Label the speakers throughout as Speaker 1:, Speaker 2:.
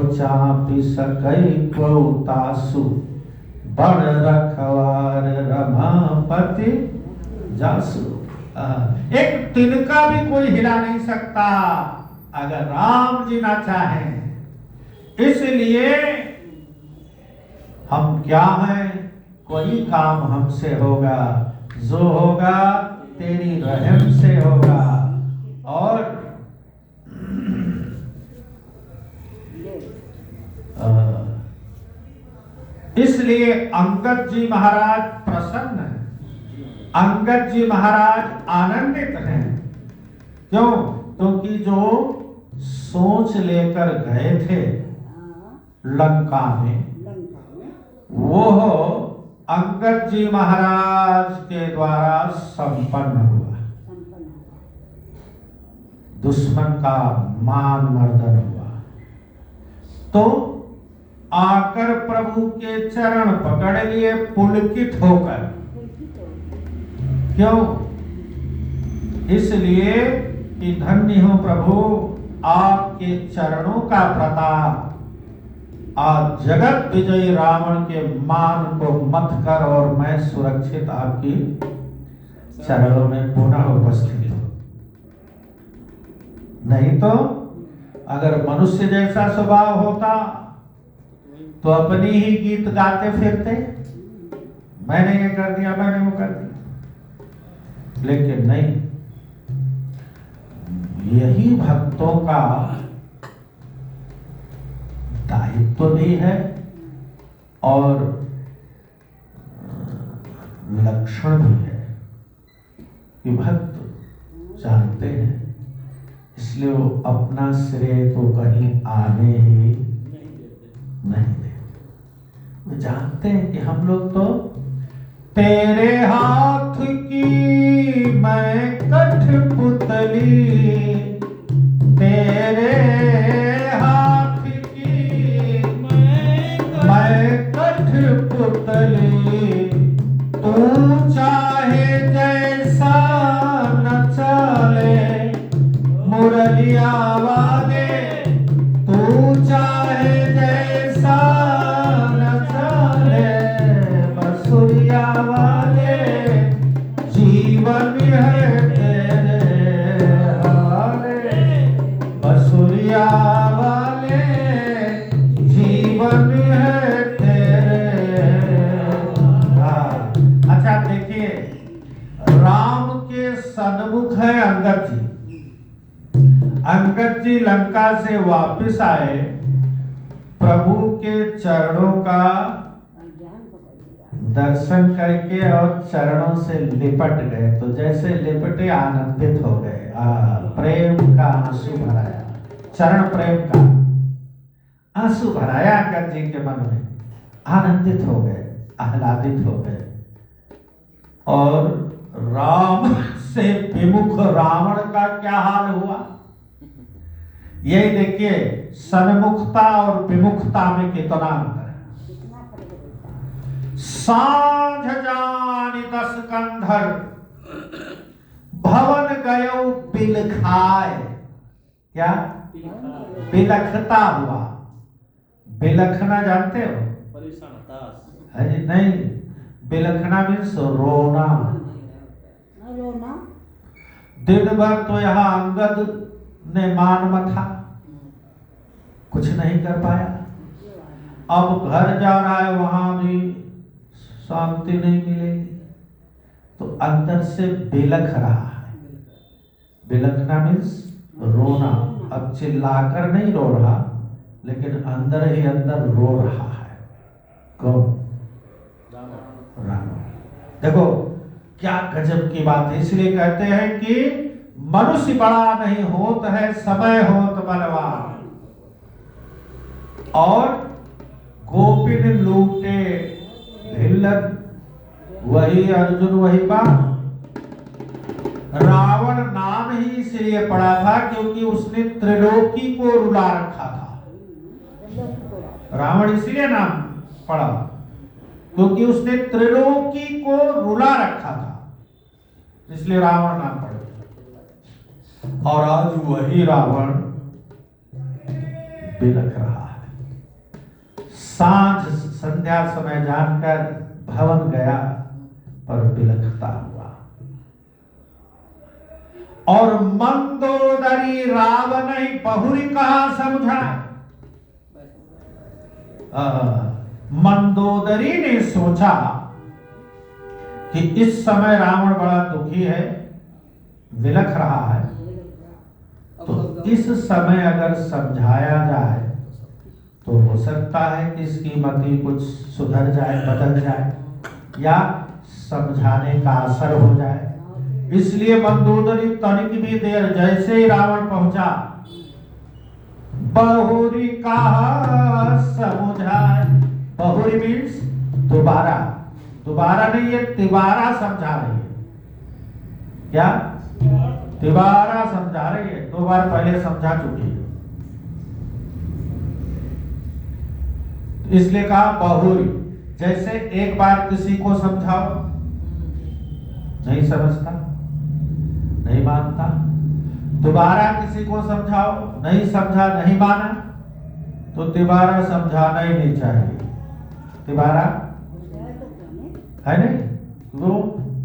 Speaker 1: चापी सकई तासु बड़ रखवार रमापति जासु। एक तिनका भी कोई हिला नहीं सकता अगर राम जी ना चाहें। इसलिए हम क्या हैं, कोई काम हमसे होगा, जो होगा तेरी रहम से होगा। और इसलिए अंगद जी महाराज प्रसन्न हैं, अंगद जी महाराज आनंदित हैं। क्यों? क्योंकि जो सोच लेकर गए थे लंका में, वो अंगद जी महाराज के द्वारा संपन्न हुआ। दुश्मन का मान मर्दन हुआ। तो आकर प्रभु के चरण पकड़ लिए पुलकित होकर। क्यों? इसलिए कि धन्य हो प्रभु, आपके चरणों का प्रताप आज जगत विजयी रावण के मान को मत कर और मैं सुरक्षित आपकी चरणों में पुनः उपस्थित हूं। नहीं तो अगर मनुष्य जैसा स्वभाव होता तो अपनी ही गीत गाते फिरते, मैंने ये कर दिया, मैंने वो कर दिया। लेकिन नहीं, यही भक्तों का दायित्व भी है और लक्षण भी है कि भक्त जानते हैं, इसलिए वो अपना श्रेय तो कहीं आने ही नहीं देते। वो जानते हैं कि हम लोग तो तेरे हाथ की मैं कठपुतली, तेरे हाथ की मैं कठपुतली, तू चाहे जैसा नचा ले मुरलिया वाले, तू चाहे जैसा नचा ले बसुरिया वाले, जीवन है तेरे हाले, बसुरिया वाले जीवन है तेरे। अच्छा देखिए, राम के सन्मुख है अंगद जी। अंगद जी लंका से वापस आए, प्रभु के चरणों का दर्शन करके और चरणों से लिपट गए। तो जैसे लिपटे आनंदित हो गए, प्रेम का आंसू भराया, चरण प्रेम का आंसू भराया अंगद जी के मन में, आनंदित हो गए, आह्लादित हो गए। और राम से विमुख रावण का क्या हाल हुआ, यही देखिए, सन्मुखता और विमुखता में कितना अंतर है। सांझ जानी 10 कंधर, भवन गयो बिलखाए। क्या? बिलखता हुआ। बिलखना जानते हो? है जी? नहीं, बिलखना मीन्स रोना। दिन भर तो यहाँ अंगद ने मान मथा, कुछ नहीं कर पाया। अब घर जा रहा है, वहां भी शांति नहीं मिलेगी, तो अंदर से बिलख रहा है। बिलखना मीन्स रोना। अब चिल्लाकर नहीं रो रहा, लेकिन अंदर ही अंदर रो रहा है। कौन? राम। देखो क्या गजब की बात है। इसलिए कहते हैं कि मनुष्य बड़ा नहीं होत है, समय होत बलवान। और गोपिन लूटे भिल्लन, वही अर्जुन वही बाण। रावण नाम ही इसलिए पड़ा था क्योंकि उसने त्रिलोकी को रुला रखा था। रावण इसलिए नाम पड़ा क्योंकि उसने त्रिलोकी को रुला रखा था, इसलिए रावण नाम पड़ा। और आज वही रावण बिलख रहा है। सांझ संध्या समय जानकर भवन गया पर बिलखता हुआ। और मंदोदरी रावण बहुरी कहा समझा। मंदोदरी ने सोचा कि इस समय रावण बड़ा दुखी है, विलख रहा है, तो इस समय अगर समझाया जाए तो हो सकता है कि इसकी मति कुछ सुधर जाए, बदल जाए, या समझाने का असर हो जाए। इसलिए मंदोदरी तनिक भी देर जैसे ही रावण पहुंचा, बहुरी कहा समझाए। बहुरी मीन्स दोबारा, दोबारा नहीं, ये तिबारा समझा रही है। क्या तिबारा समझा रही है? 2 बार पहले समझा चुकी है, इसलिए कहा बहुरी। जैसे एक बार किसी को समझाओ, नहीं समझता, नहीं मानता, दोबारा किसी को समझाओ, नहीं समझा, नहीं माना, तो तिबारा समझाना ही नहीं चाहिए। तिबारा है नहीं वो,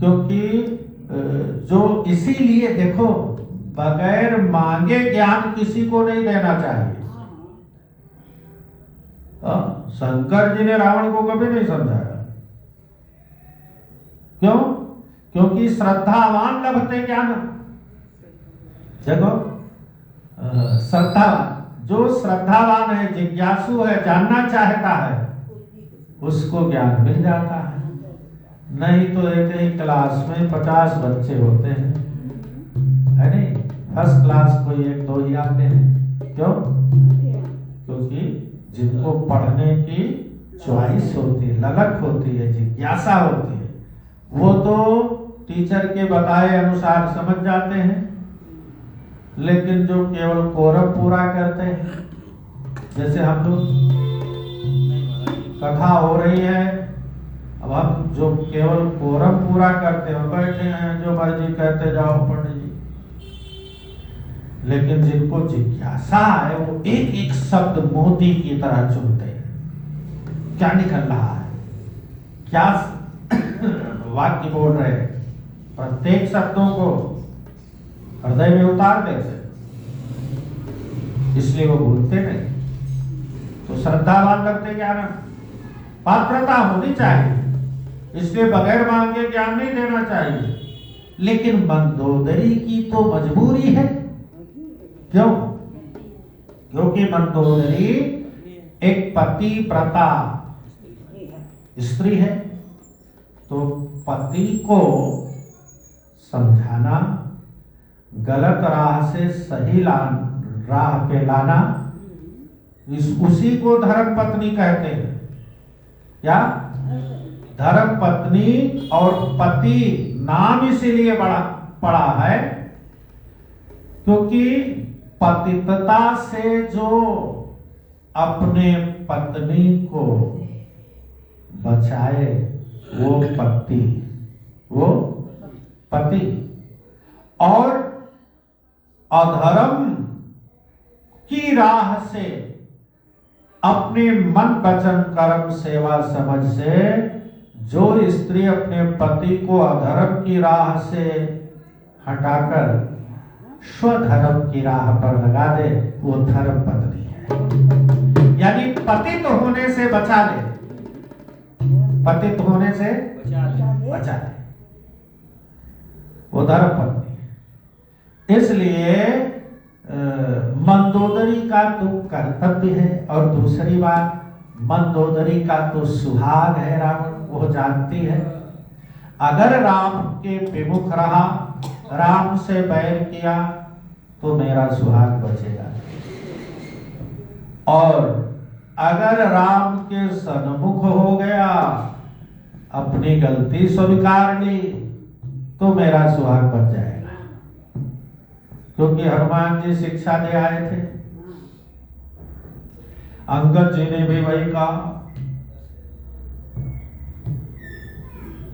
Speaker 1: क्योंकि जो इसीलिए देखो, बगैर मांगे ज्ञान किसी को नहीं देना चाहिए। शंकर जी ने रावण को कभी नहीं समझाया। क्यों? क्योंकि श्रद्धावान लभते ज्ञान। देखो, श्रद्धावान, जो श्रद्धावान है, जिज्ञासु है, जानना चाहता है, उसको ज्ञान मिल जाता है। नहीं तो एक ही क्लास में 50 बच्चे होते हैं, है नहीं, फर्स्ट क्लास कोई 1-2 ही आते हैं। क्यों? क्योंकि जिनको पढ़ने की चॉइस होती है, लगन होती है, जिज्ञासा होती है, वो तो टीचर के बताए अनुसार समझ जाते हैं। लेकिन जो केवल कोरम पूरा करते हैं, जैसे हम लोग कथा हो रही है, अब हम जो केवल कोरम पूरा करते हैं, बैठे हैं, जो मर्जी कहते जाओ पंडित जी। लेकिन जिनको जिज्ञासा है, वो एक एक शब्द मोती की तरह चुनते हैं, क्या निकल रहा है, क्या वाक्य बोल रहे हैं, प्रत्येक शब्दों को हृदय में उतार देते, इसलिए वो भूलते नहीं। तो श्रद्धावान लगते ज्ञान, पात्रता होनी चाहिए, इसलिए बगैर मांगे ज्ञान नहीं देना चाहिए। लेकिन मंदोदरी की तो मजबूरी है। क्यों? क्योंकि मंदोदरी एक पतिव्रता स्त्री है, तो पति को समझाना, गलत राह से सही राह पे लाना, उसी को धर्म पत्नी कहते हैं। क्या? धर्म पत्नी और पति नाम इसीलिए पड़ा है क्योंकि पतितता से जो अपने पत्नी को बचाए वो पति, और अधर्म की राह से अपने मन वचन कर्म सेवा समझ से जो स्त्री अपने पति को अधर्म की राह से हटाकर स्वधर्म की राह पर लगा दे, वो धर्म पत्नी है। यानी पतित होने से बचा ले, पतित होने से बचा ले, वो धर्म पत्नी है। इसलिए मंदोदरी का तो कर्तव्य है, और दूसरी बात, मंदोदरी का तो सुहाग है, रावण वो जानती है, अगर राम के विमुख रहा, राम से बैर किया, तो मेरा सुहाग बचेगा, और अगर राम के सन्मुख हो गया, अपनी गलती स्वीकार ली, तो मेरा सुहाग बच जाएगा। क्योंकि हनुमान जी शिक्षा दे आए थे, अंगद जी ने भी वही कहा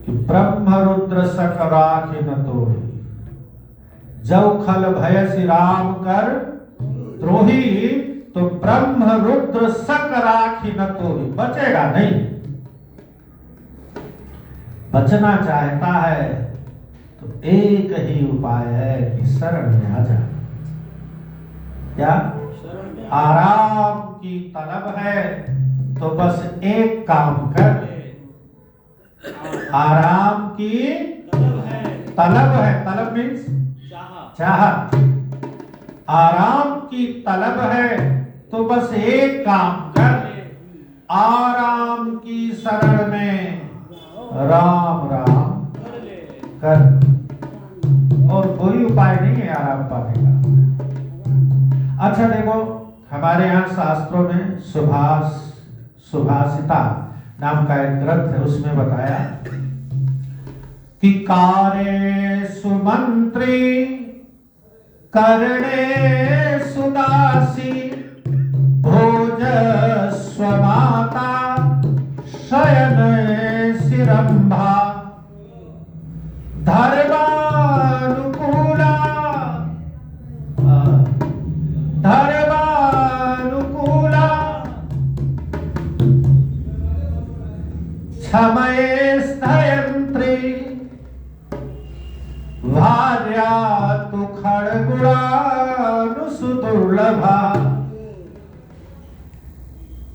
Speaker 1: कि ब्रह्म रुद्र सक राखि न तोहि, जौ खल भय श्री राम कर द्रोही, तो ब्रह्म रुद्र सक राखी न तो बचेगा नहीं। बचना चाहता है तो एक ही उपाय है कि शरण में आ जा। क्या आराम की तलब है तो बस एक काम कर। आराम की तलब है, तलब मीन्स चाहत। आराम की तलब है तो बस एक काम कर। आराम की शरण में राम राम कर। और कोई उपाय नहीं है आराम पाने का। अच्छा देखो, हमारे यहाँ शास्त्रों में सुभाषिता नाम का एक ग्रंथ है, उसमें बताया कि कारेषु मंत्री करणे सुदासी भोजस्व माता शयने शिरंभा धर्मानुकूला क्षमये स्थयंत्री भार्या तु खड़गुणानुसुदुर्लभा।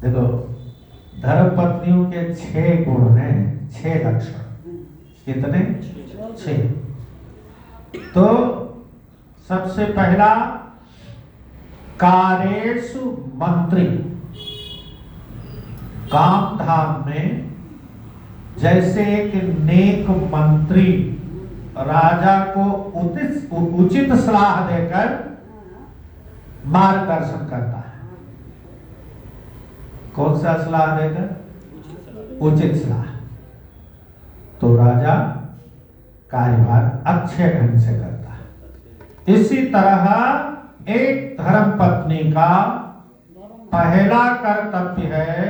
Speaker 1: देखो, धर्म पत्नियों के 6 गुण हैं, 6 लक्षण। कितने? 6। तो सबसे पहला कारेषु मंत्री, काम धाम में जैसे एक नेक मंत्री राजा को उचित सलाह देकर मार्गदर्शन करता है। कौन सा सलाह देकर? उचित सलाह। तो राजा कार्यभार अच्छे ढंग से करता है। इसी तरह एक धर्म पत्नी का पहला कर्तव्य है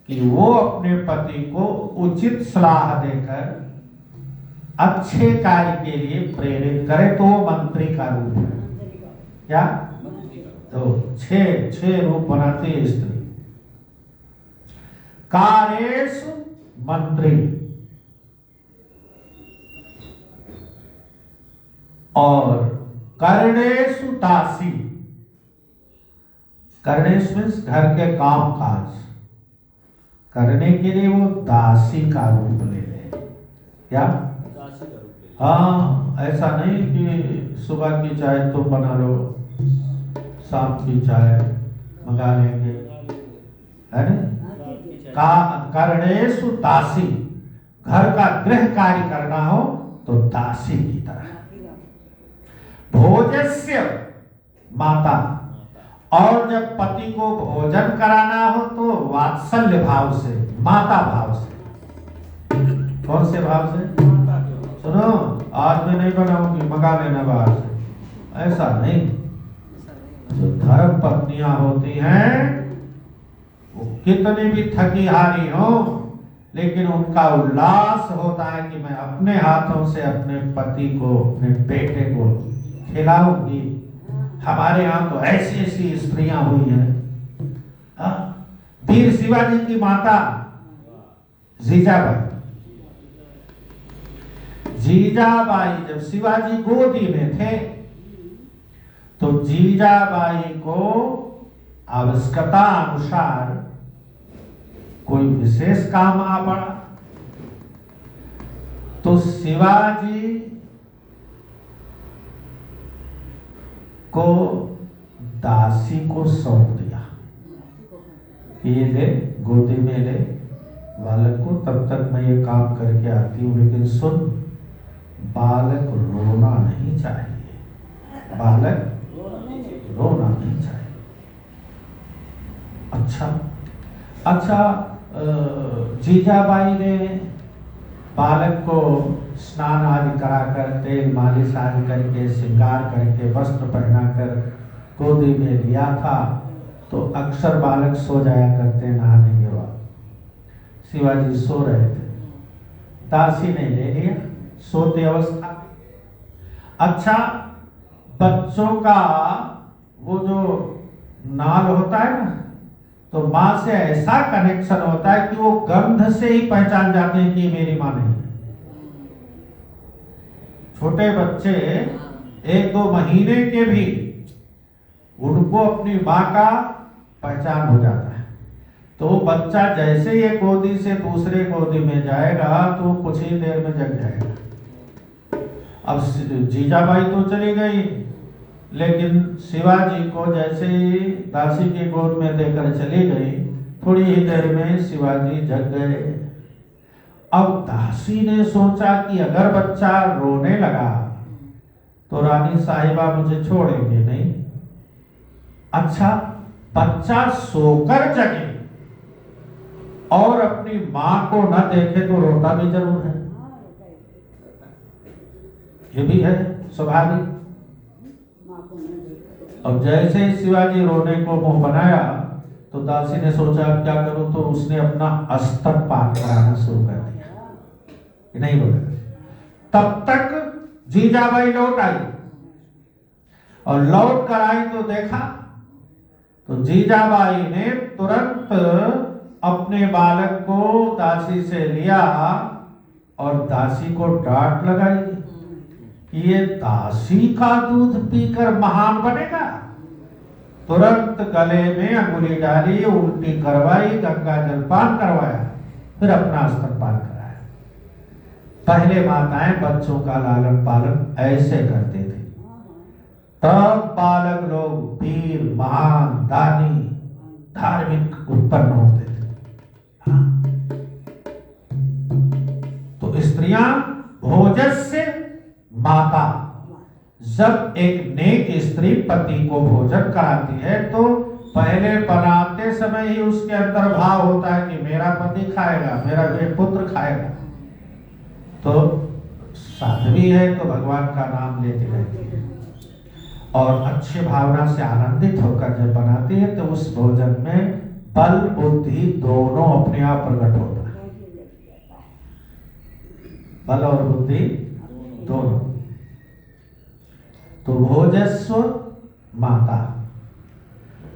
Speaker 1: कि वो अपने पति को उचित सलाह देकर अच्छे कार्य के लिए प्रेरित करे, तो वो मंत्री का रूप है। क्या? तो 6 रूप बनाती है स्त्री। कारेषु मंत्री और कर्णेषु दासी। कर्णेश मीन्स घर के काम काज करने के लिए वो दासी का रूप ले ले। क्या? हाँ, ऐसा नहीं कि सुबह की चाय तुम बना लो, शाम की चाय मंगा लेंगे, है ना? कर्णेषु दासी, घर का गृह कार्य करना हो तो दासी की तरह। भोजस्य माता, और जब पति को भोजन कराना हो तो वात्सल्य भाव से, माता भाव से। कौन से भाव से? सुनो, आज मैं नहीं बनाऊंगी, मंगा लेना बाहर से, ऐसा नहीं। जो धर्म पत्नियां होती हैं वो कितनी भी थकी हारी हो, लेकिन उनका उल्लास होता है कि मैं अपने हाथों से अपने पति को, अपने बेटे को खिलाऊंगी। हमारे यहाँ तो ऐसी ऐसी स्त्रियां हुई हैं। वीर शिवाजी की माता जीजाबाई जब शिवाजी गोदी में थे तो जीजाबाई को आवश्यकता अनुसार कोई विशेष काम आ पड़ा तो शिवाजी को दासी को सौंप दिया कि ये ले, गोदी में ले बालक को, तब तक मैं ये काम करके आती हूँ। लेकिन सुन, बालक रोना नहीं चाहिए, बालक रोना नहीं चाहिए। अच्छा, जीजाबाई ने बालक को स्नान आदि कराकर, तेल मालिश आदि करके, श्रृंगार करके, वस्त्र पहनाकर गोदी में लिया था। तो अक्सर बालक सो जाया करते नहाने के बाद। शिवाजी सो रहे थे, दासी ने ले लिया सोते अवस्था। अच्छा, बच्चों का वो जो नाल होता है ना, तो माँ से ऐसा कनेक्शन होता है कि वो गंध से ही पहचान जाते हैं कि मेरी माँ नहीं है। छोटे बच्चे 1-2 महीने के भी उनको अपनी माँ का पहचान हो जाता है। तो बच्चा जैसे ये गोदी से दूसरे गोदी में जाएगा तो कुछ ही देर में जग जाएगा। अब जीजाबाई तो चली गई, लेकिन शिवाजी को जैसे ही दासी की गोद में देकर चली गई, थोड़ी ही देर में शिवाजी जग गए। अब दासी ने सोचा कि अगर बच्चा रोने लगा तो रानी साहिबा मुझे छोड़ेंगे नहीं। अच्छा, बच्चा सोकर जगे और अपनी माँ को न देखे तो रोता भी जरूर है, ये भी है स्वाभाविक। अब जैसे ही शिवाजी रोने को मुंह बनाया तो दासी ने सोचा अब क्या करूं, तो उसने अपना स्तनपान कराना शुरू कर दिया, नहीं रोएगा। तब तक जीजाबाई लौट आई, और लौट कर आई तो देखा तो जीजाबाई ने तुरंत अपने बालक को दासी से लिया और दासी को डांट लगाई कि ये दासी का दूध पीकर महान बनेगा। तुरंत गले में अंगुली डाली, उल्टी करवाई, गंगा जलपान करवाया, फिर अपना स्तनपान कराया। पहले माताएं बच्चों का लालन पालन ऐसे करते थे, तब बालक लोग वीर, महान, दानी, धार्मिक उत्पन्न होते थे। हाँ। तो स्त्रियां भोजस्य माता, जब एक नेक स्त्री पति को भोजन कराती है तो पहले बनाते समय ही उसके अंदर भाव होता है कि मेरा पति खाएगा, मेरा ये पुत्र खाएगा। तो साध्वी है तो भगवान का नाम लेती रहती है और अच्छी भावना से आनंदित होकर जब बनाती है तो उस भोजन में बल बुद्धि दोनों अपने आप प्रकट होता है। बल और बुद्धि दोनों। तो भोजस्व माता,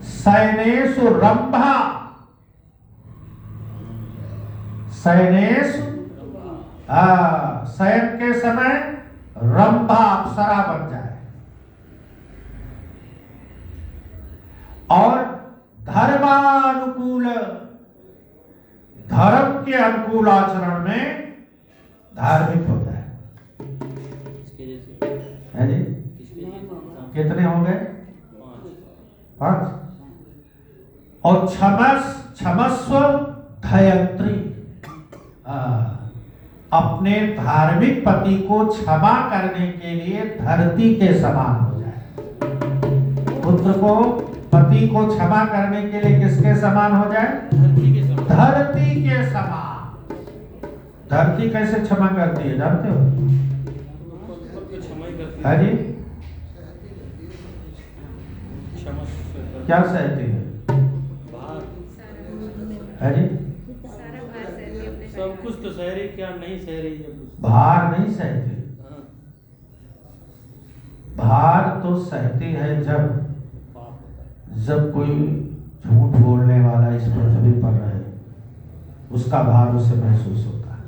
Speaker 1: शयनेषु रंभा, शयनेषु शयन के समय रंभा अप्सरा बन जाए, और धर्मानुकूल, धर्म के अनुकूल आचरण में धार्मिक होता है। है जी? कितने हो गए? 5। और क्षमस्व धयत्री, अपने धार्मिक पति को क्षमा करने के लिए धरती के समान हो जाए। पुत्र को, पति को क्षमा करने के लिए किसके समान हो जाए? धरती के समान। धरती कैसे क्षमा करती है जानते हो? है जी? क्या सहती है? है जी?
Speaker 2: सब कुछ तो सह रही, क्या नहीं सह रही है?
Speaker 1: भार नहीं सहती। भार तो सहती है जब कोई झूठ बोलने वाला इस पृथ्वी पर रहे, उसका भार उसे महसूस होता है।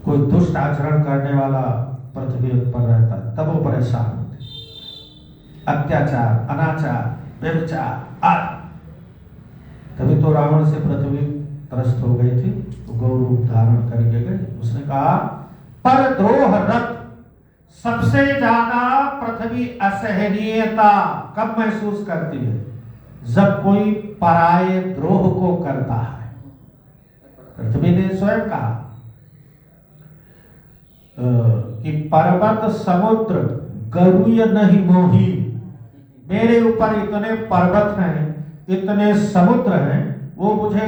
Speaker 1: कोई दुष्ट आचरण करने वाला पृथ्वी पर रहता है तब वो परेशान होते। अत्याचार, अनाचार, व्यभिचार आदि। तभी तो रावण से पृथ्वी त्रस्त हो गई थी, तो गौ रूप धारण करके गए। उसने कहा परद्रोह रत, सबसे ज्यादा पृथ्वी असहनीयता कब महसूस करती है? जब कोई पराये द्रोह को करता है। पृथ्वी ने स्वयं कहा कि पर्वत समुद्र गरुय नहीं मोही, मेरे ऊपर इतने पर्वत हैं, इतने समुद्र हैं, वो मुझे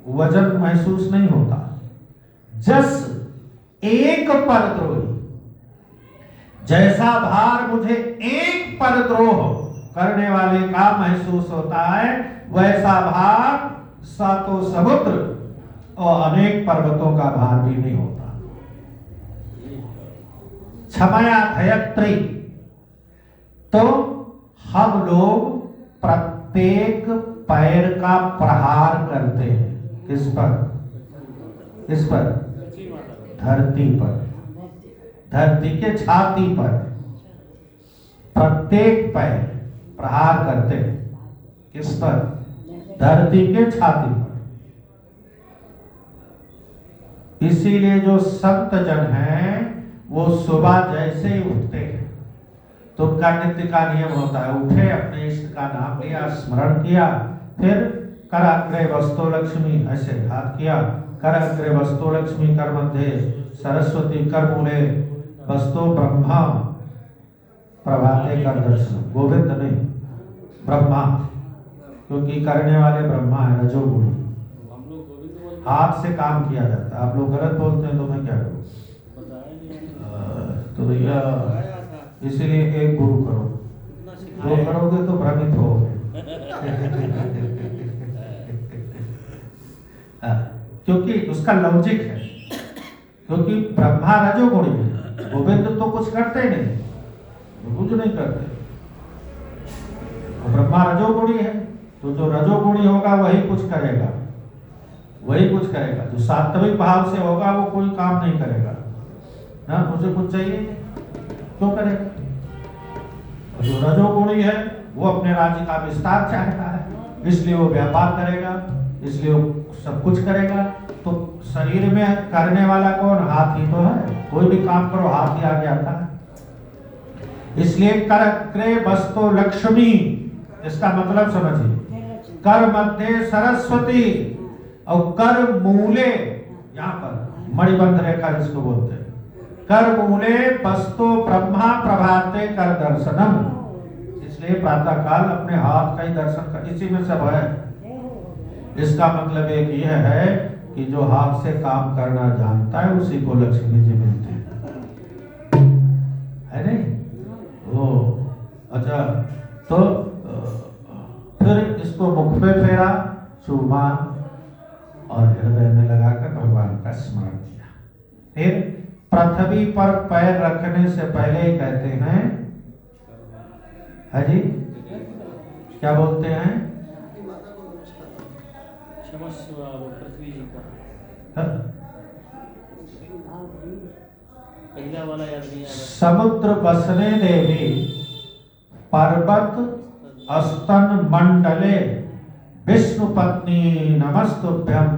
Speaker 1: वजन महसूस नहीं होता। जस एक परद्रोही, जैसा भार मुझे एक परद्रोह करने वाले का महसूस होता है, वैसा भार सातों समुद्र और अनेक पर्वतों का भार भी नहीं होता। क्षमया धयत्री, तो हम लोग प्रत्येक पैर का प्रहार करते हैं। किस पर? किस पर? धरती पर, धरती के छाती पर प्रत्येक पैर प्रहार करते हैं। किस पर? धरती के छाती पर। इसीलिए जो संत जन हैं वो सुबह जैसे ही उठते हैं तो उनका नित्य का नियम होता है, उठे, अपने इष्ट का नाम लिया, स्मरण किया, फिर कराग्रे वस्तो लक्ष्मी ऐसे हाथ किया, कराग्रे वस्तो लक्ष्मी कर मध्य सरस्वती कर मूले वस्तो ब्रह्मा प्रभाते कर दर्शन। गोविंद नहीं, ब्रह्मा, क्योंकि करने वाले ब्रह्मा है, रजोगुणी। हाथ से काम किया जाता है। आप लोग गलत बोलते हैं तो मैं क्या करूं? तो भैया इसीलिए एक गुरु करो, दो करोगे तो भ्रमित होगे। क्योंकि उसका लॉजिक है, क्योंकि ब्रह्मा रजोगुणी है, गोविंद तो कुछ करते नहीं, कुछ नहीं करते। ब्रह्मा रजोगुणी है तो जो रजोगुणी होगा वही कुछ करेगा, वही कुछ करेगा। जो सात्विक भाव से होगा वो कोई काम नहीं करेगा ना, उसे कुछ चाहिए क्यों करेगा। जो रजोगुणी है वो अपने राज्य का विस्तार चाहता है, इसलिए वो व्यापार करेगा, इसलिए वो सब कुछ करेगा। तो शरीर में करने वाला कौन? हाथ ही तो है। कोई भी काम करो हाथ ही आगे आता है। इसलिए कर क्रे वस्तो लक्ष्मी, इसका मतलब समझिए, कर मध्य सरस्वती और कर मूले, यहाँ पर मणिबंध रेखा जिसको बोलते हैं, कर मूले वस्तो ब्रह्मा प्रभाते कर दर्शनम। इसलिए प्रातः काल अपने हाथ का ही दर्शन कर, इसी में सब है। इसका मतलब एक यह है कि जो हाथ से काम करना जानता है उसी को लक्ष्मी जी मिलती है नहीं? वो अच्छा, तो फिर इसको मुख पे फेरा, चूमान और हृदय में लगाकर भगवान का स्मरण किया। फिर पृथ्वी पर पैर रखने से पहले ही कहते हैं, हाजी क्या बोलते हैं?
Speaker 2: पृथ्वी जी का पहला वाला याद नहीं आ रहा।
Speaker 1: समुद्र बसने देवी पर्वत अस्तन मंडले विष्णु पत्नी नमस्तुभ्यं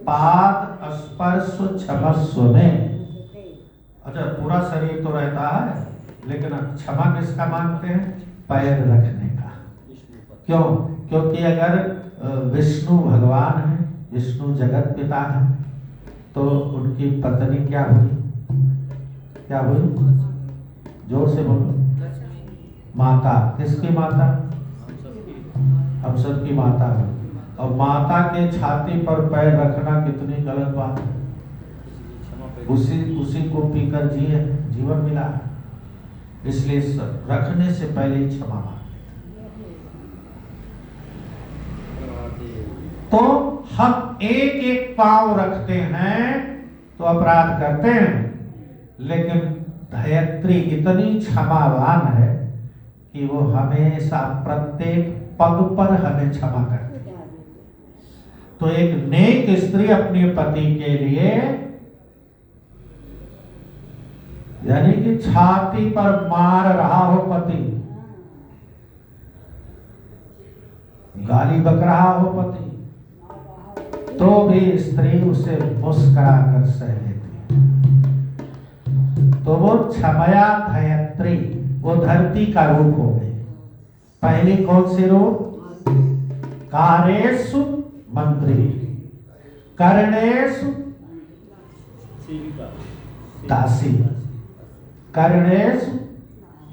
Speaker 1: पाद स्पर्श क्षमस्व में। अच्छा, पूरा शरीर तो रहता है, लेकिन क्षमा किसका मांगते हैं? पैर रखने का। क्यों? क्योंकि अगर विष्णु भगवान है, विष्णु जगत पिता है, तो उनकी पत्नी क्या हुई? क्या हुई? जोर से बोलो। माता। किसकी माता? हम सबकी माता है। और माता के छाती पर पैर रखना कितनी गलत बात है। उसी को पीकर जीवन मिला है, इसलिए रखने से पहले ही क्षमा मांगे। तो हम एक एक पांव रखते हैं तो अपराध करते हैं, लेकिन धयत्री इतनी क्षमावान है कि वो हमेशा प्रत्येक पग पर हमें क्षमा करती है। तो एक नेक स्त्री अपने पति के लिए, यानी कि छाती पर मार रहा हो पति, गाली बक रहा हो पति, तो भी स्त्री उसे मुस्कुरा कर सह लेती है। तो वो क्षमया धयत्री, वो धरती का रूप हो गई। पहली कौन सी रूप? कारेषु मंत्री, कर्णेषु दासी, कर्णेषु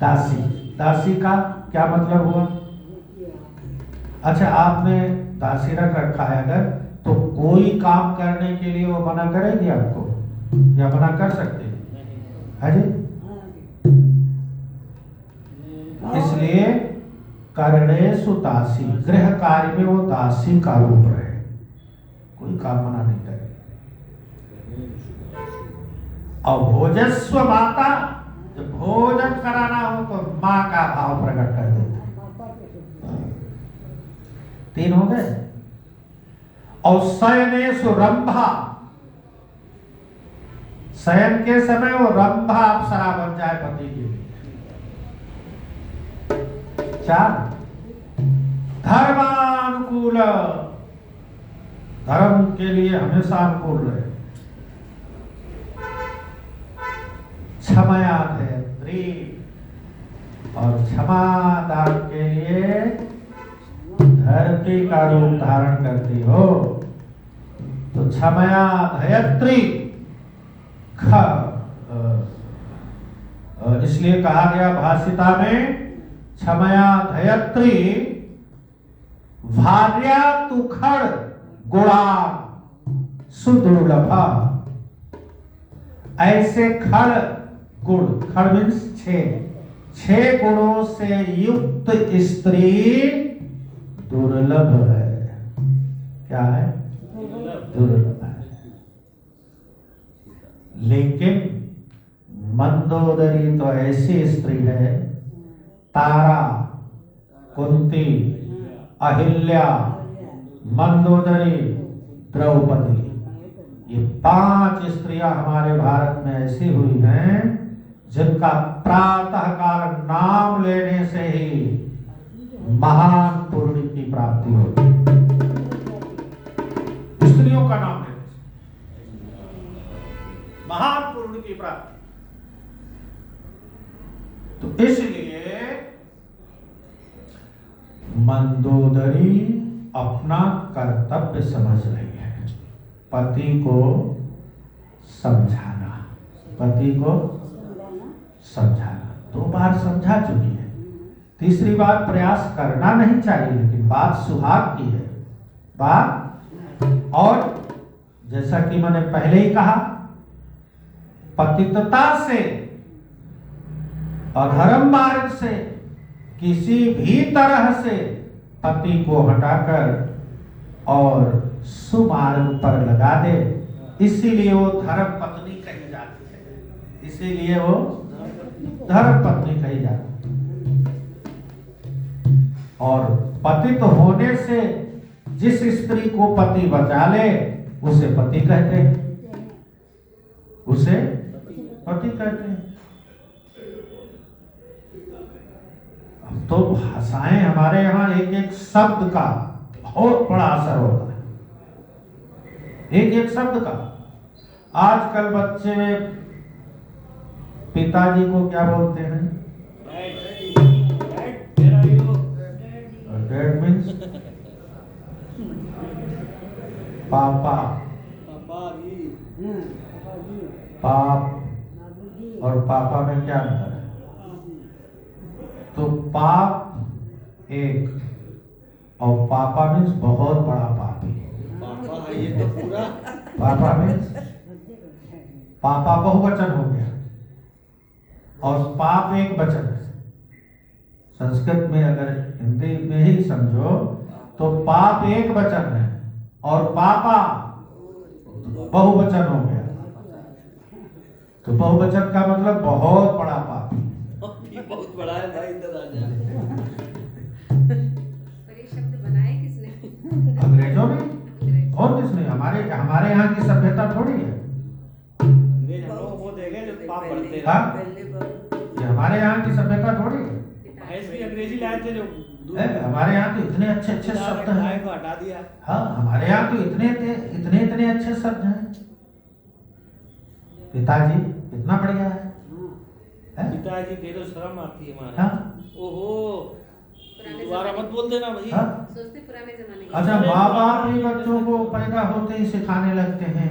Speaker 1: दासी। दासी का क्या मतलब हुआ? अच्छा, आपने दासी रख रखा है अगर, तो कोई काम करने के लिए वो मना करेगी आपको, या मना कर सकते है जी? इसलिए कर्णेषु दासी, गृह कार्य में वो दासी का रूप रहे, कोई काम मना नहीं करे। और भोजस्व माता, जब भोजन कराना हो तो माँ का भाव प्रकट कर देते। 3 हो गए। और शयनेषु रंभा, शयन के समय वो रंभा अप्सरा बन जाए पति के लिए। 4 धर्मानुकूल, धर्म के लिए हमेशा अनुकूल रहे। क्षमया धयत्री, और क्षमा दान के लिए धरती का रूप धारण करती हो। तो क्षमया धयत्री, इसलिए कहा गया भाषिता में, क्षमया धयत्री भार्या तु खड़ गुणा सुदुर्लभा। ऐसे खड़ गुण, खड़ मीन्स 6 गुणों से युक्त स्त्री दुर्लभ है। क्या है? दुर्लभ है। लेकिन मंदोदरी तो ऐसी स्त्री है, तारा, कुंती, अहिल्या, मंदोदरी, द्रौपदी, ये 5 स्त्रियां हमारे भारत में ऐसी हुई हैं जिनका प्रातः काल नाम लेने से ही महान पुण्य की प्राप्ति होती है। स्त्रियों का नाम लेने से महान पुण्य की प्राप्ति। तो इसलिए मंदोदरी अपना कर्तव्य समझ रही है, पति को समझाना, पति को समझाना। 2 बार समझा चुकी है, तीसरी बार प्रयास करना नहीं चाहिए, लेकिन बात सुहाग की है बात। और जैसा कि मैंने पहले ही कहा, पतितता से, अधर्म मार्ग से, किसी भी तरह से पति को हटाकर और सुमार्ग पर लगा दे, इसीलिए वो धर्म पत्नी कही जाती है। इसीलिए वो धर्म पत्नी कही जाती है। और पतित होने से जिस स्त्री को पति बचा ले उसे पति कहते हैं, उसे पति कहते हैं। अब तो भाषाएं हमारे यहाँ एक एक शब्द का बहुत बड़ा असर होता है, एक एक शब्द का। आजकल बच्चे पिताजी को क्या बोलते हैं? डैड मीन्स पापा, पाप और पापा में क्या अंतर है? तो पाप एक और पापा मीन्स बहुत बड़ा पापी। पापा मीन्स पापा बहुवचन हो गया और पाप एक वचन है। संस्कृत में अगर हिंदी में ही समझो तो पाप एक वचन है और पापा बहुवचन हो गया। तो बहुवचन का मतलब बहुत बड़ा पापी।
Speaker 2: बहुत बड़ा है भाई, इधर आ जा।
Speaker 3: पर ये शब्द बनाए किसने?
Speaker 1: अंग्रेजों ने, और किसने? हमारे यहाँ की सभ्यता थोड़ी है।
Speaker 2: अंग्रेज हम लोग वो देखे जो पाप पढ़ते हैं।
Speaker 1: हाँ? ये हमारे यहाँ की सभ्यता थोड़ी है।
Speaker 2: भैंस भी अंग्रेजी लाए थे जो
Speaker 1: हमारे यहाँ तो इतने अच्छे अच्छे शब्द
Speaker 2: गाय
Speaker 1: हैं।
Speaker 2: को हटा दिया।
Speaker 1: हाँ, हमारे यहाँ तो इतने अच्छे शब्द हैं। पिताजी कितना बढ़िया है?
Speaker 2: पिताजी कह दो शर्म आती है हमारे।
Speaker 1: हाँ?
Speaker 2: ओहो, दोबारा मत बोल देना भाई।
Speaker 1: हाँ?
Speaker 3: सोचते पुराने जमाने के।
Speaker 1: अच्छा, माँ बाप ही बच्चों को पैदा होते ही सिखाने लगते हैं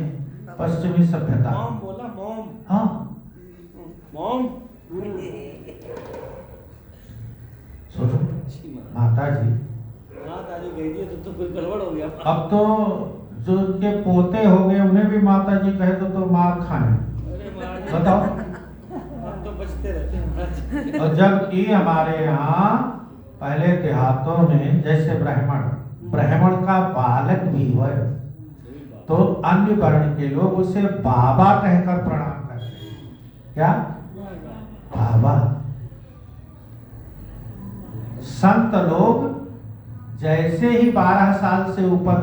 Speaker 1: पश्चिमी सभ्यता।
Speaker 2: मॉम बोला, मॉम।
Speaker 1: हाँ,
Speaker 2: मॉम।
Speaker 1: सोचो माता जी,
Speaker 2: माता जी गई थी तो फिर गड़बड़ हो गया।
Speaker 1: अब तो जो उनके पोते हो गए उन्हें भी माता जी कहे तो मार खाएं।
Speaker 2: अरे महाराज,
Speaker 1: बताओ।
Speaker 2: हम तो बचते रहते हैं महाराज।
Speaker 1: और जबकि हमारे यहाँ पहले देहातों में जैसे ब्राह्मण का बालक भी हो तो अन्य वर्ण के लोग उसे बाबा कहकर प्रणाम करते हैं। क्या? बाबा। संत लोग जैसे ही 12 साल से ऊपर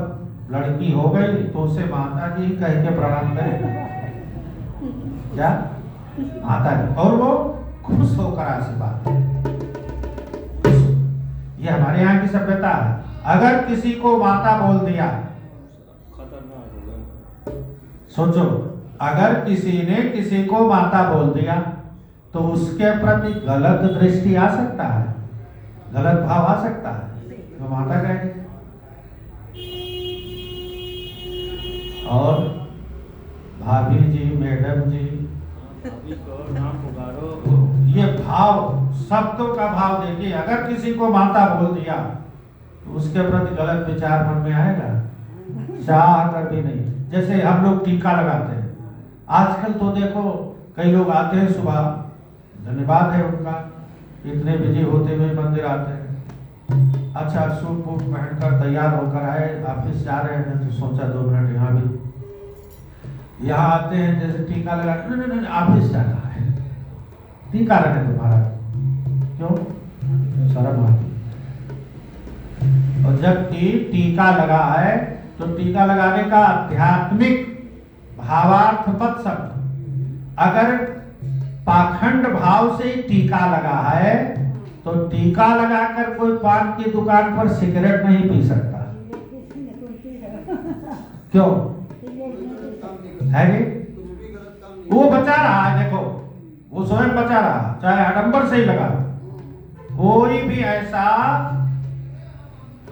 Speaker 1: लड़की हो गई तो उसे माता जी कह के प्रणाम करें, क्या माता जी, और वो खुश होकर आशीर्वाद दें। ये हमारे यहाँ की सभ्यता है। अगर किसी को माता बोल दिया, सोचो, अगर किसी ने किसी को माता बोल दिया तो उसके प्रति गलत दृष्टि आ सकता है, गलत भाव आ सकता है, तो माता कहेगी। और भाभी जी, मैडम जी, ये भाव, शब्दों का भाव देखिए। अगर किसी को माता बोल दिया तो उसके प्रति गलत विचार मन में आएगा, चाह कर भी नहीं। जैसे हम लोग टीका लगाते हैं, आजकल तो देखो कई लोग आते हैं सुबह, धन्यवाद है उनका, इतने बिजी होते हुए मंदिर आते हैं, अच्छा सूट बूट पहनकर तैयार होकर आए, ऑफिस जा रहे हैं तो सोचा 2 मिनट यहाँ भी, यहाँ आते हैं जैसे टीका लगा, नहीं ऑफिस जाना है, टीका रहे तुम्हारा, क्यों? शर्म आती। और जबकि टीका लगा है तो टीका लगाने का आध्यात्मिक भावार्थवत शब्द, अगर पाखंड भाव से टीका लगा है तो टीका लगाकर कोई पान की दुकान पर सिगरेट नहीं पी सकता, क्यों? है जी, वो बचा रहा है, देखो वो स्वयं बचा रहा, चाहे आडंबर से ही लगा। कोई भी ऐसा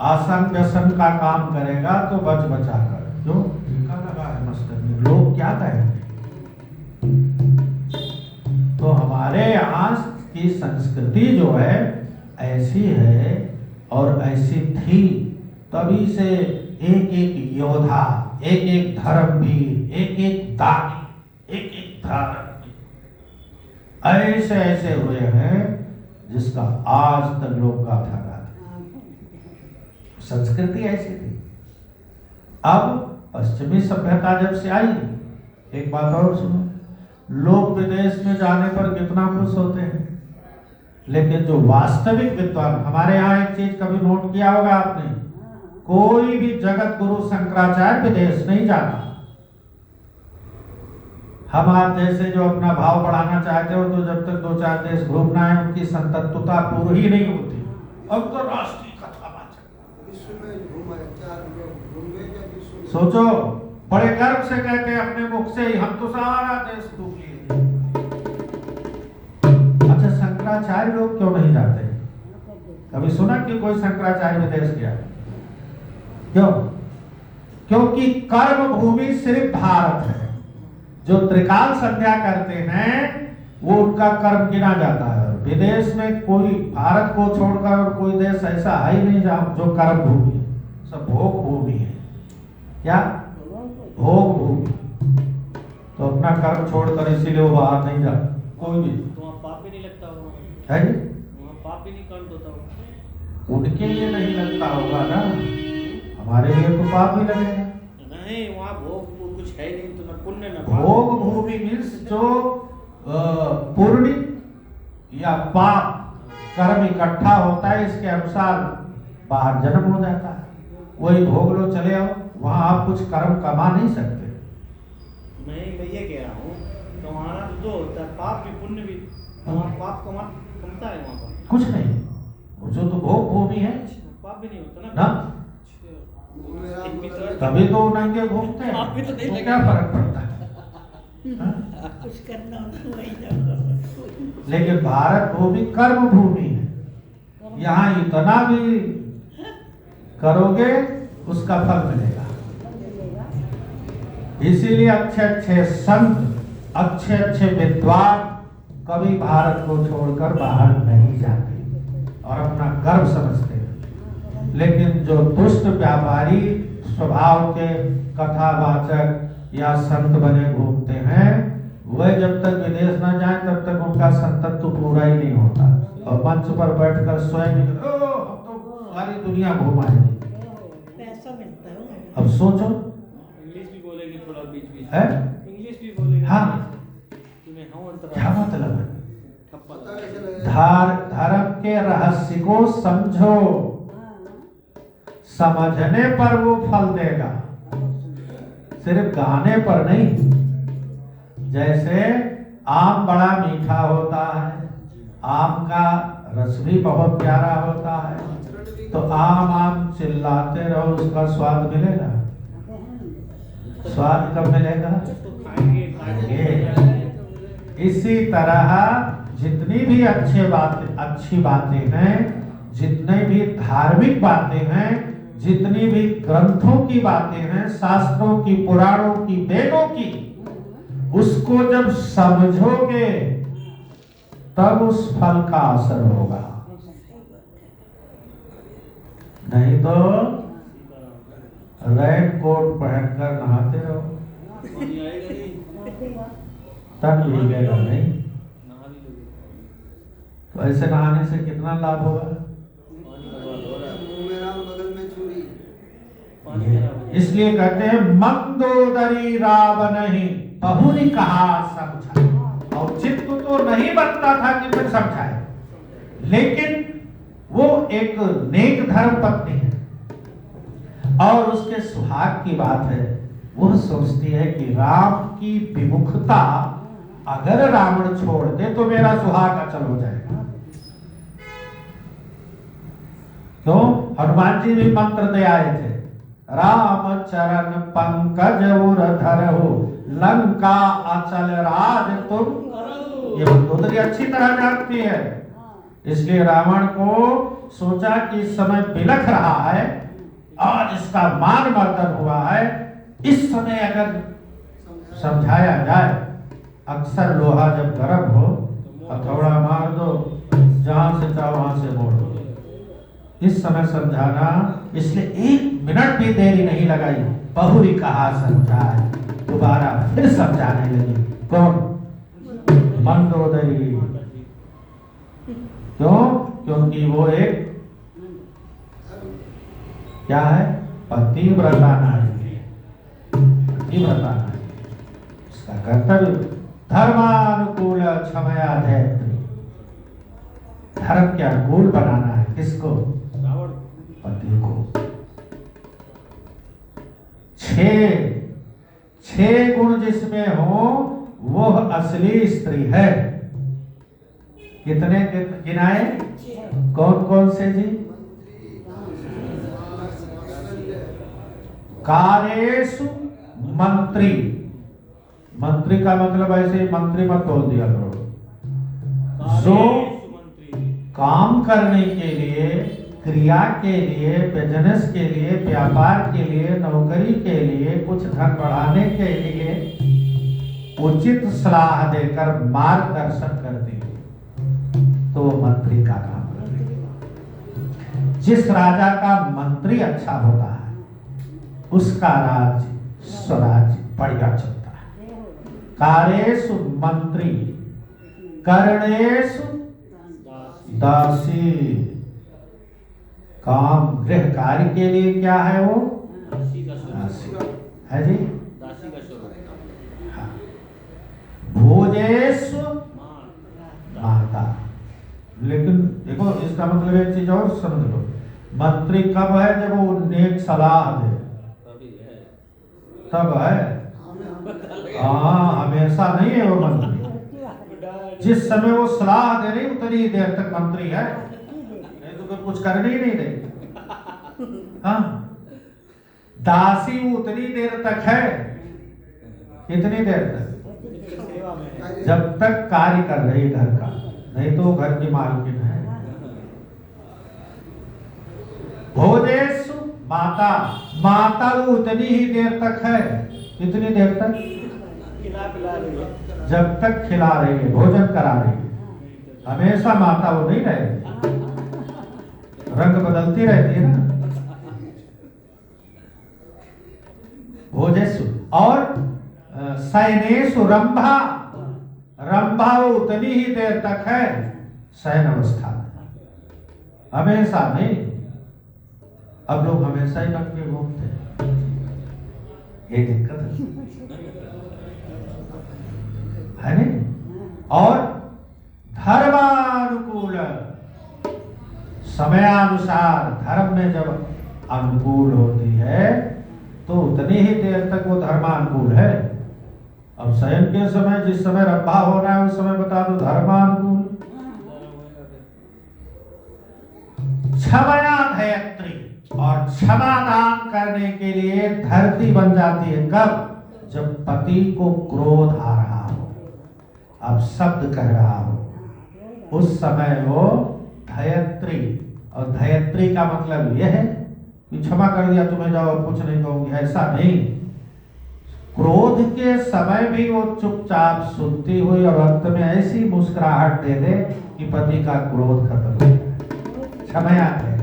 Speaker 1: आसन व्यसन का काम करेगा तो बच बचा कर, क्यों? टीका लगा है मस्तक में, लोग क्या कहेंगे? तो हमारे यहाँ की संस्कृति जो है ऐसी है और ऐसी थी, तभी से एक एक योद्धा, एक एक धर्मवीर, एक एक दानी, एक एक धार्मिक ऐसे ऐसे हुए हैं जिसका आज तक लोग गाथा गाते। संस्कृति ऐसी थी। अब पश्चिमी सभ्यता जब से आई, एक बात और सुनो, लोग विदेश में जाने पर कितना खुश होते हैं, लेकिन जो वास्तविक विद्वान, हमारे यहाँ एक चीज कभी नोट किया होगा आपने, कोई भी जगत गुरु शंकराचार्य विदेश नहीं जाता। हम आप जैसे जो अपना भाव बढ़ाना चाहते हो तो जब तक 2-4 देश घूमना है, उनकी संतत्वता पूरी ही नहीं होती। अब तो राष्ट्रीय कथा सोचो, बड़े गर्व से कहते हैं अपने मुख से ही, हम तो सारा देश घूम लिए। अच्छा, शंकराचार्य लोग क्यों नहीं जाते? कभी सुना कि कोई शंकराचार्य विदेश गया? क्यों? क्योंकि कर्म भूमि सिर्फ भारत है। जो त्रिकाल संध्या करते हैं वो उनका कर्म गिना जाता है। विदेश में कोई, भारत को छोड़कर और कोई देश ऐसा है ही नहीं जहाँ जो कर्म भूमि है, सब भोग भूमि है। क्या? भोग भूमि। तो अपना कर्म छोड़कर इसीलिए वो बाहर नहीं जाता कोई भी।
Speaker 2: तो वहाँ पाप भी नहीं लगता होगा,
Speaker 1: है जी?
Speaker 2: वहाँ पाप भी नहीं कांड होता होगा।
Speaker 1: उनके लिए नहीं लगता होगा ना, हमारे लिए तो पाप ही लगेगा।
Speaker 2: नहीं, वहाँ भोग कुछ है नहीं, तो न पुण्य न
Speaker 1: भोग भूमि मीन्स जो पुण्य या पाप कर्म इकट्ठा होता है, इसके अनुसार बाहर जन्म हो जाता है। वही भोग लो, चले आओ, वहां आप कुछ कर्म कमा नहीं सकते।
Speaker 2: मैं ये कह रहा हूँ, तो वहाँ जो होता है पाप भी पुण्य भी, वहाँ पाप कमता है वहाँ पर
Speaker 1: कुछ नहीं, जो तो भोग भूमि है,
Speaker 2: पाप भी नहीं होता
Speaker 1: ना?
Speaker 2: तो
Speaker 1: तभी तो नंगे घूमते हैं,
Speaker 2: आप भी तो नहीं
Speaker 1: तो क्या फर्क पड़ता है?
Speaker 4: कुछ करना हो वही जाओ।
Speaker 1: लेकिन भारत भूमि कर्म भूमि है, यहाँ इतना भी करोगे उसका फल मिलेगा। इसीलिए अच्छे अच्छे संत, अच्छे अच्छे विद्वान कभी भारत को छोड़कर बाहर नहीं जाते और अपना गर्व समझते हैं। लेकिन जो दुष्ट व्यापारी स्वभाव के कथावाचक या संत बने घूमते हैं, वह जब तक विदेश न जाए तब तक उनका संतत्व पूरा ही नहीं होता, और मंच पर बैठकर स्वयं हम तो सारी दुनिया घुमाएंगे।
Speaker 4: पैसा मिलता है।
Speaker 1: अब सोचो,
Speaker 2: इंग्लिश भी बोलेंगे थोड़ा बीच बीच
Speaker 1: है?
Speaker 2: इंग्लिश भी बोलेंगे।
Speaker 1: हाँ,
Speaker 2: तुम्हें
Speaker 1: क्या मतलब है? धर्म के रहस्य को समझो। समझने पर वो फल देगा, सिर्फ गाने पर नहीं। जैसे आम बड़ा मीठा होता है, आम का रस भी बहुत प्यारा होता है, तो आम आम चिल्लाते रहो, उसका स्वाद मिलेगा? स्वाद कब मिलेगा?
Speaker 2: तो खाएंगे
Speaker 1: इसी तरह जितनी भी अच्छी बातें हैं, जितने भी धार्मिक बातें हैं, जितनी भी ग्रंथों की बातें हैं, शास्त्रों की, पुराणों की, वेदों की, उसको जब समझोगे तब उस फल का असर होगा। नहीं तो रेड कोट पहनकर नहाते रहो,
Speaker 2: पानी आएगा नहीं,
Speaker 1: तब भीगेगा नहीं।
Speaker 2: नहा भी लोगे,
Speaker 1: तो ऐसे नहाने से कितना लाभ होगा?
Speaker 2: पानी बर्बाद हो रहा है,
Speaker 5: मेरा बगल में छुरी।
Speaker 2: पानी खराब हो जाएगा।
Speaker 1: इसलिए कहते हैं मंदोदरी रावण नहीं बहुरी कहा समझा। और चित्त तो नहीं बनता था कि फिर समझाए, लेकिन वो एक नेक धर्म पत्नी है और उसके सुहाग की बात है। वो सोचती है कि राम की विमुखता अगर रावण छोड़ दे तो मेरा सुहाग अचल हो जाएगा। क्यों? हनुमान जी भी मंत्र दे आए थे, राम चरण पंकज उर धरहु लंका अचल राज तुम। ये मंदोदरी अच्छी तरह जानती है, इसलिए रावण को सोचा कि इस समय बिलख रहा है और इसका मान मर्दन हुआ है, इस समय अगर समझाया जाए। अक्सर लोहा जब गर्म हो हथौड़ा मार दो, जहां से चाहो वहां से मोड़ दो। इस समय समझाना, इसलिए 1 मिनट भी देरी नहीं लगाई, बहुरी कहा समझाए, दोबारा फिर समझाने लगी। कौन? मंदोदरी। क्यों? क्योंकि वो एक क्या है? पतिव्रता नारी है, पतिव्रता नारी। उसका कर्तव्य धर्मानुकूल क्षमया धैर्य, धर्म के अनुकूल बनाना है। किसको?
Speaker 2: रावण
Speaker 1: पति को। 6 गुण जिसमें हो वो असली स्त्री है। कितने गिनाए? कौन कौन से जी? कार्येषु मंत्री। मंत्री का मतलब ऐसे मंत्री मत बोल दिया करो। जो काम करने के लिए, क्रिया के लिए, बिजनेस के लिए, व्यापार के लिए, नौकरी के लिए, कुछ धन बढ़ाने के लिए उचित सलाह देकर मार्गदर्शन करती है, तो मंत्री का काम करती है। जिस राजा का मंत्री अच्छा होता है उसका राज्य स्वराज्य बढ़िया चलता है। कार्येषु मंत्री करणेषु दासी। काम गृह कार्य के लिए क्या है वो?
Speaker 2: दासी का
Speaker 1: दासी
Speaker 2: स्वरूप,
Speaker 1: है जी।
Speaker 2: दासी का स्वरूप।
Speaker 1: हाँ। भोजेषु माता। लेकिन देखो, इसका मतलब एक चीज और समझ लो, मंत्री कब है? जब वो नेक सलाह दे, तब है। हाँ, हमेशा नहीं है वो मंत्री। जिस समय वो सलाह दे रही उतनी देर तक मंत्री है, नहीं तो फिर कुछ करने ही नहीं देगी। हाँ, दासी उतनी देर तक है। कितनी देर तक? जब तक कार्य कर रही है घर का, नहीं तो घर की मालकिन है। भोजेषु माता। माता वो उतनी ही देर तक है। कितनी देर तक?
Speaker 2: खिला पिला रही है,
Speaker 1: जब तक खिला रही है, भोजन करा रही है। हमेशा माता वो नहीं रहेगी, रंग बदलती रहती है ना। भोजेषु। और शयनेषु रंभा। रंभा वो उतनी ही देर तक है शयन अवस्था में, हमेशा नहीं। अब लोग हमेशा ही बन के घूमते हैं, ये दिक्कत है नहीं। और धर्मानुकूल, समयानुसार धर्म में जब अनुकूल होती है तो उतनी ही देर तक वो धर्मानुकूल है। अब शयन के समय जिस समय रब्बा हो रहा है उस समय बता दो धर्मानुकूल। क्षमया धयत्री, और क्षमा दान करने के लिए धरती बन जाती है कब? जब पति को क्रोध आ रहा हो, अब शब्द कह रहा हो, उस समय वो धयत्री। और धयत्री का मतलब यह है कि क्षमा कर दिया तुम्हें, जाओ कुछ नहीं कहूंगी, ऐसा नहीं। क्रोध के समय भी वो चुपचाप सुनती हुई और अंत में ऐसी मुस्कुराहट दे दे कि पति का क्रोध खत्म हो जाए। क्षमया है।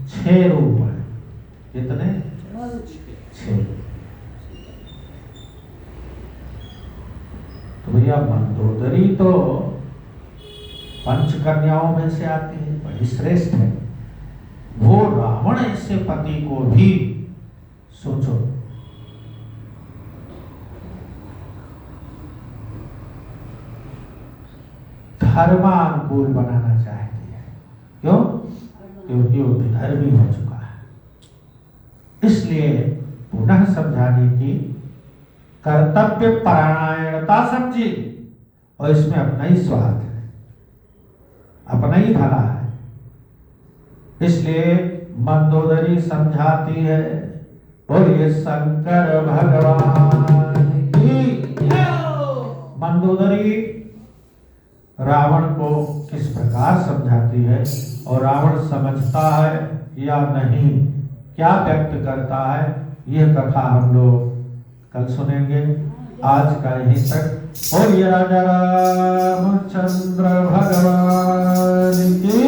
Speaker 1: 6 रूप है। कितने? 6। तो भैया मंदोदरी तो पंचकन्याओं में से आती है, बड़ी श्रेष्ठ है। वो रावण ऐसे पति को भी सोचो धर्मानुकूल बनाना चाहती है। क्यों? क्योंकि वो विधर्मी हो चुका है। इसलिए पुनः समझाने की कर्तव्य परायणता समझी, और इसमें अपना ही स्वार्थ है, अपना ही भला है। इसलिए मंदोदरी समझाती है, बोलिए शंकर भगवान की। मंदोदरी रावण को किस प्रकार समझाती है और रावण समझता है या नहीं, क्या व्यक्त करता है, यह कथा हम लोग कल सुनेंगे। आज का यहीं तक। बोलिए राजा रामचंद्र भगवान की।